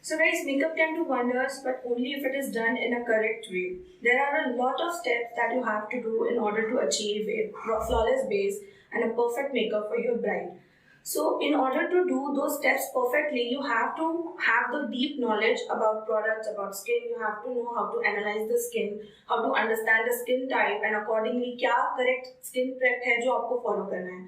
So guys, makeup can do wonders, but only if it is done in a correct way. There are a lot of steps that you have to do in order to achieve a flawless base and a perfect makeup for your bride. So in order to do those steps perfectly, you have to have the deep knowledge about products, about skin. You have to know how to analyze the skin, how to understand the skin type, and accordingly क्या correct skin prep है जो आपको follow करना है.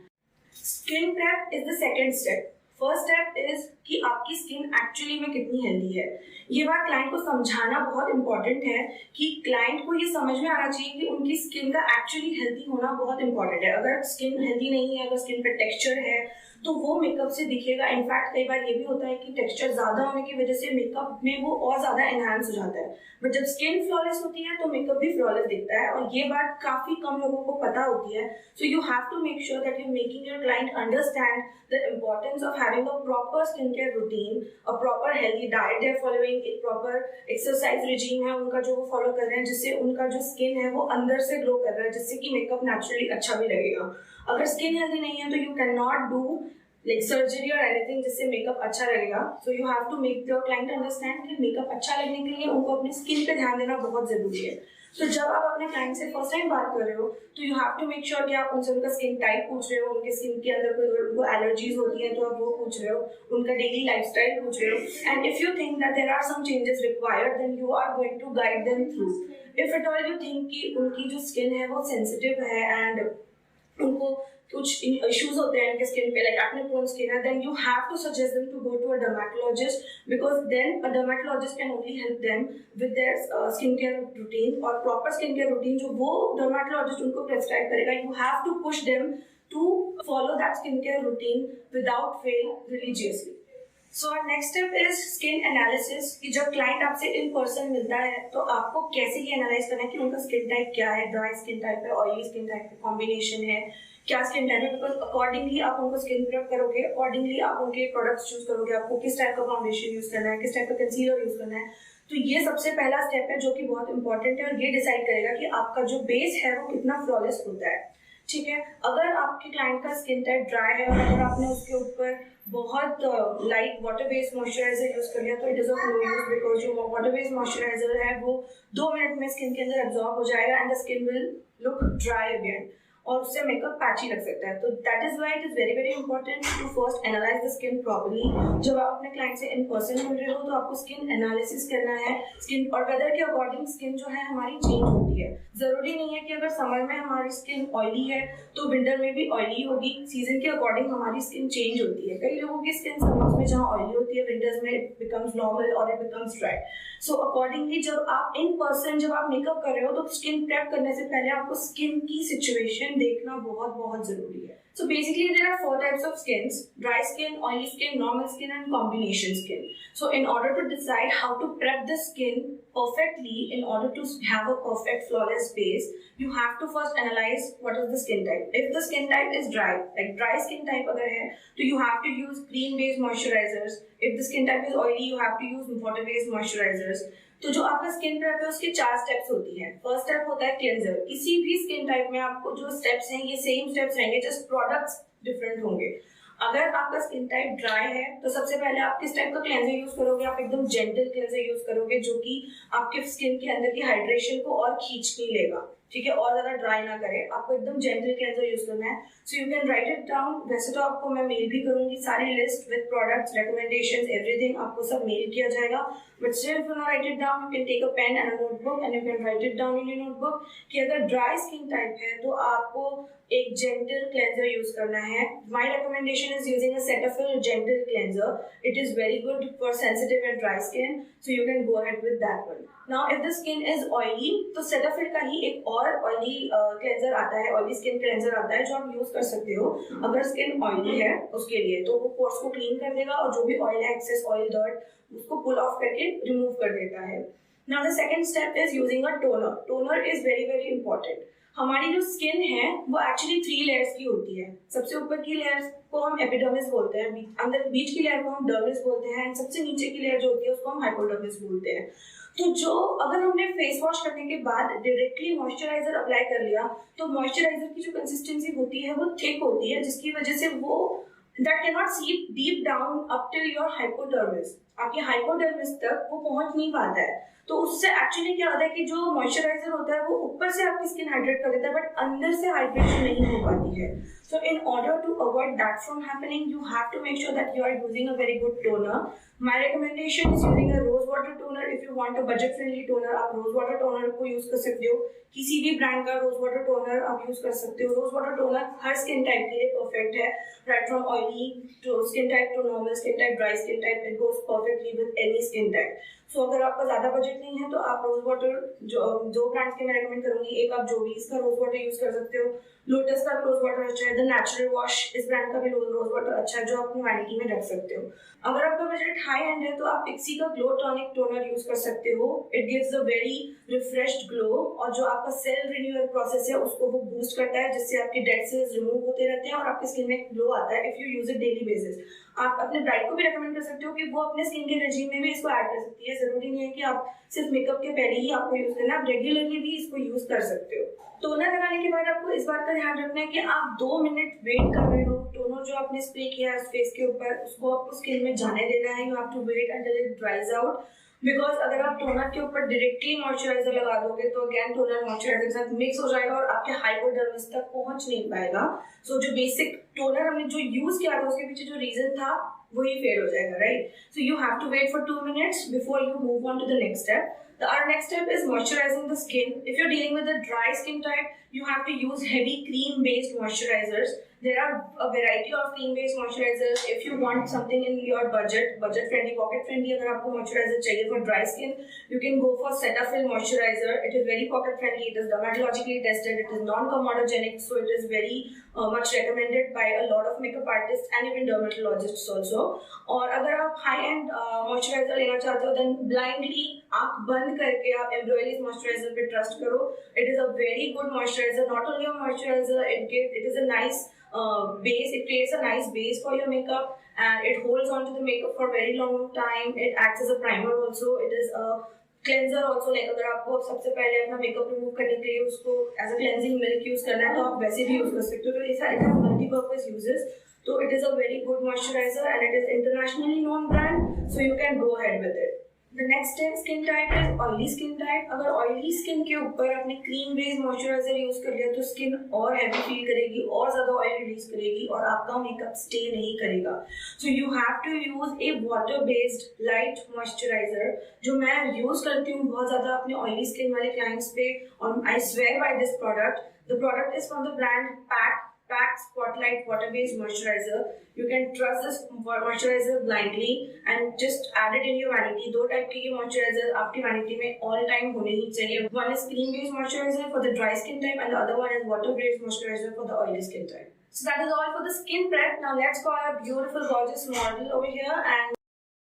Skin prep is the second step. First step is कि आपकी skin actually में कितनी हेल्दी है. ये बात क्लाइंट को समझाना बहुत इंपॉर्टेंट है कि क्लाइंट को ये समझ में आना चाहिए कि उनकी स्किन का एक्चुअली हेल्दी होना बहुत इंपॉर्टेंट है. अगर स्किन हेल्दी नहीं है, अगर स्किन पे टेक्सचर है, तो वो मेकअप से दिखेगा. इनफैक्ट कई बार ये भी होता है कि टेक्सचर ज्यादा होने की वजह से मेकअप में वो और ज्यादा एनहांस हो जाता है. बट जब स्किन फ्लॉलेस होती है तो मेकअप भी फ्लॉलेस दिखता है, और ये बात काफी कम लोगों को पता होती है. So you have to make sure that you making your client understand the importance of having a proper skincare routine, a proper healthy diet they're following, एक proper exercise regime है उनका जो वो follow कर रहे हैं, जिससे उनका जो skin है वो अंदर से glow कर रहा है, जिससे कि makeup naturally अच्छा भी लगेगा. अगर skin healthy नहीं है तो you cannot do like surgery or anything जिससे makeup अच्छा लगेगा. So you have to make your client understand कि makeup अच्छा लगने के लिए उनको अपनी skin पे ध्यान देना बहुत जरूरी है. तो जब आप अपने क्लाइंट से फर्स्ट टाइम बात कर रहे हो तो you have to make sure कि आप उनसे उनका स्किन टाइप पूछ रहे हो, उनके स्किन के अंदर कोई उनको एलर्जीज होती हैं तो आप वो पूछ रहे हो, उनका डेली लाइफस्टाइल पूछ रहे हो. And if you think that there are some changes required then you are going to guide them through. If at all you think कि उनकी जो स्किन है वो सेंसिटिव है एंड उनको कुछ इश्यूज होते हैं उनके स्किन पे, लाइक एक्ने प्रोन स्किन है, then you have to suggest them to go to a dermatologist, because then a dermatologist can only help them with their skin care routine. और proper skin care routine जो वो dermatologist उनको prescribe करेगा, you have to push them to follow that skin care routine without fail religiously. So our next step is skin analysis. कि जब client आपसे in person मिलता है तो आपको कैसे ये एनालाइज करना है कि उनका स्किन टाइप क्या है, ड्राई स्किन टाइप है, ऑयली स्किन टाइप है, कॉम्बिनेशन है, क्या स्किन टाइप है. बिकॉज अकॉर्डिंगली आप उनको स्किन प्रेप करोगे, अकॉर्डिंगली आप उनके प्रोडक्ट्स चूज करोगे, आपको किस टाइप का फाउंडेशन यूज करना है, किस टाइप का कंसीलर यूज करना है. तो ये सबसे पहला स्टेप है जो कि बहुत इंपॉर्टेंट है, और ये डिसाइड करेगा कि आपका जो बेस है वो कितना फ्लॉलेस होता है. ठीक है, अगर आपके क्लाइंट का स्किन टाइप ड्राई है और अगर आपने उसके ऊपर बहुत light water based moisturizer use कर लिया तो it is of no use, because जो वाटर बेस्ड मॉइस्चराइजर है वो 2 मिनट में स्किन के अंदर एब्जॉर्ब हो जाएगा and the skin will look dry again, और उससे मेकअप पैची लग सकता है. तो that is why it is very very important to first analyse the skin properly. जब आप अपने क्लाइंट से इन पर्सन मिल रहे हो तो आपको स्किन एनालिसिस करना है, स्किन और वेदर के अकॉर्डिंग स्किन जो है हमारी चेंज होती है. जरूरी नहीं है कि अगर समर में हमारी स्किन ऑयली है तो विंटर में भी ऑयली होगी. सीजन के अकॉर्डिंग हमारी स्किन चेंज होती है. कई लोगों की स्किन समर्स में जहाँ ऑयली होती है, विंटर्स में इट बिकम्स नॉर्मल और it becomes dry. So accordingly जब आप इन पर्सन जब आप मेकअप कर रहे हो तो स्किन प्रेप करने से पहले आपको स्किन की सिचुएशन देखना बहुत बहुत जरूरी है. So basically there are 4 types of skins: dry skin, oily skin, normal skin and combination skin. So in order to decide how to prep the skin perfectly, in order to have a perfect flawless base, you have to first analyze what is the skin type. If the skin type is dry, like dry skin type अगर है तो you have to use cream based moisturizers. If the skin type is oily, you have to use water based moisturizers. तो जो आपका skin prep है उसके 4 steps होती हैं. फर्स्ट स्टेप होता है क्लेंजर. किसी भी स्किन टाइप में आपको जो स्टेप्स हैं ये सेम स्टेप्स रहेंगे, जस्ट प्रोडक्ट्स डिफरेंट होंगे. अगर आपका स्किन टाइप ड्राई है तो सबसे पहले आप किस टाइप का क्लेंजर यूज करोगे? आप एकदम जेंटल क्लेंजर यूज करोगे जो कि आपके स्किन के अंदर की हाइड्रेशन को और खींच नहीं लेगा, ठीक है, और ज्यादा ड्राई ना करे. आपको एकदम जेंटल क्लेंजर यूज करना है. So you can write it down. वैसे तो आपको मैं मेल भी करूंगी सारी list with products, recommendations, everything आपको सब मेल किया जाएगा. But still if you not write it down, you can take a pen and a notebook and you can write it down in your notebook कि अगर dry skin type है तो आपको एक जेंटल क्लेंजर यूज करना है. My recommendation is using a Cetaphil gentle cleanser. It is very good for sensitive and dry skin, so you can go ahead with that one. Now if the skin is oily तो Cetaphil का ही एक और oily cleanser आता है, oily skin cleanser आता है जो आप यूज कर सकते हो अगर स्किन ऑयली है उसके लिए. तो वो पोर्स को क्लीन कर देगा और जो भी ऑयल है, एक्सेस ऑयल, डर्ट, उसको पुल ऑफ करके रिमूव कर देता है. Now the second step is using a toner. Toner is very very important. हमारी जो स्किन है वो एक्चुअली 3 लेयर्स की होती है. सबसे ऊपर की लेयर को हम एपिडर्मिस बोलते हैं, अंदर बीच की लेयर को हम डर्मिस बोलते हैं, एंड सबसे नीचे की लेयर जो होती है उसको हम हाइपोडर्मिस बोलते हैं. तो जो अगर हमने फेस वॉश करने के बाद डायरेक्टली मॉइस्चराइजर अप्लाई कर लिया तो मॉइस्चराइजर की जो कंसिस्टेंसी होती है वो थिक होती है, जिसकी वजह से वो that cannot seep deep down up till your hypodermis. आपके हाइपोडर्मिस तक वो पहुंच नहीं पाता है। तो उससे एक्चुअली क्या होता है कि जो मॉइस्चराइजर होता है वो ऊपर से आपकी स्किन हाइड्रेट कर देता है, बट अंदर से हाइड्रेशन नहीं हो पाती है। So in order to avoid that from happening, you have to make sure that you are using a very good toner. My recommendation is using a rose water toner. If you want a budget friendly toner, आप rose water toner को use कर सकते हो। किसी भी brand का rose water toner आप use कर सकते हो। rose water toner हर स्किन टाइप के लिए परफेक्ट है, right from oily to skin type to normal skin type, dry skin type, it goes perfectly with any skin type. So अगर आपका ज्यादा बजट नहीं है तो आप रोज वाटर जो ब्रांड्स के मैं रेकमेंड करूंगी, एक आप जोवीज का रोज वाटर यूज कर सकते हो, लोटस का रोज वाटर अच्छा है, द नेचुरल वॉश इस ब्रांड का भी रोज वाटर अच्छा है जो आप अपनी वैनिटी में रख सकते हो। अगर आपका बजट हाई एंड है तो आप पिक्सी का ग्लो टॉनिक टोनर यूज कर सकते हो। It gives a very refreshed glow, और जो आपका सेल रिन्यूअल प्रोसेस है उसको वो बूस्ट करता है, जिससे आपके डेड सेल्स रिमूव होते रहते हैं और आपकी स्किन में ग्लो आता है if you use it daily basis. आप अपने ब्राइड को भी रेकमेंड कर सकते हो कि वो अपने स्किन के रेजिम में भी इसको ऐड कर सकती है। जरूरी नहीं है कि आप सिर्फ मेकअप के पहले ही आपको यूज करना, आप रेगुलरली भी इसको यूज कर सकते हो। टोनर लगाने के बाद आपको इस बात का ध्यान रखना है कि आप 2 मिनट वेट कर रहे हो। टोनर जो आपने स्प्रे किया है फेस के ऊपर उसको आपको स्किन में जाने देना है। You have to wait until it dries out, because अगर आप टोनर के ऊपर डायरेक्टली मॉइस्चराइजर लगा दोगे तो अगेन टोनर मॉइस्चराइजर के साथ मिक्स हो जाएगा और आपके हाइपोडर्मिस तक पहुंच नहीं पाएगा। सो जो बेसिक टोनर हमने जो यूज किया था उसके पीछे जो रीजन था वही फेल हो जाएगा, right? So you have to wait for 2 minutes before you move on to the next step. Our next step is moisturizing the skin. If you're dealing with a dry skin type, you have to use heavy cream-based moisturizers. There are a variety of cream-based moisturizers. If you want something in your budget-friendly, pocket-friendly, अगर आपको moisturizer चाहिए for dry skin, you can go for Cetaphil moisturizer. It is very pocket-friendly. It is dermatologically tested. It is non-comedogenic, so it is very much recommended by a lot of makeup artists and even dermatologists also. और अगर आप high-end moisturizer लेना चाहते हो, then blindly आँख बंद करके आप Embryolisse moisturizer पे trust करो. It is a very good moisturizer. Not only a moisturizer, it is a nice base. It creates a nice base for your makeup and it holds on to the makeup for a very long time. It acts as a primer also. It is a cleanser also. Like अगर आपको सबसे पहले अपना makeup remove करने के लिए उसको as a cleansing milk use करना है तो आप वैसे भी use कर सकते हो। तो ये सारे have multi-purpose uses. So it is a very good moisturizer and it is internationally known brand. So you can go ahead with it. The next step skin type is oily skin type. अगर oily skin के ऊपर आपने cream based moisturizer use कर लिया तो skin और heavy feel करेगी और ज्यादा ऑयल रिलीज करेगी और आपका मेकअप स्टे नहीं करेगा। So you have to use a water based light moisturizer जो मैं यूज करती हूँ बहुत ज्यादा अपने oily skin वाले clients पे, और I swear by this product. The product is from the brand Pack Spotlight Water-Based Moisturizer. You can trust this moisturizer blindly and just add it in your vanity. 2 type के ये moisturizer आपकी vanity में all time होने ही चाहिए. One is cream-based moisturizer for the dry skin type and the other one is water-based moisturizer for the oily skin type. So that is all for the skin prep. Now let's call our beautiful gorgeous model over here and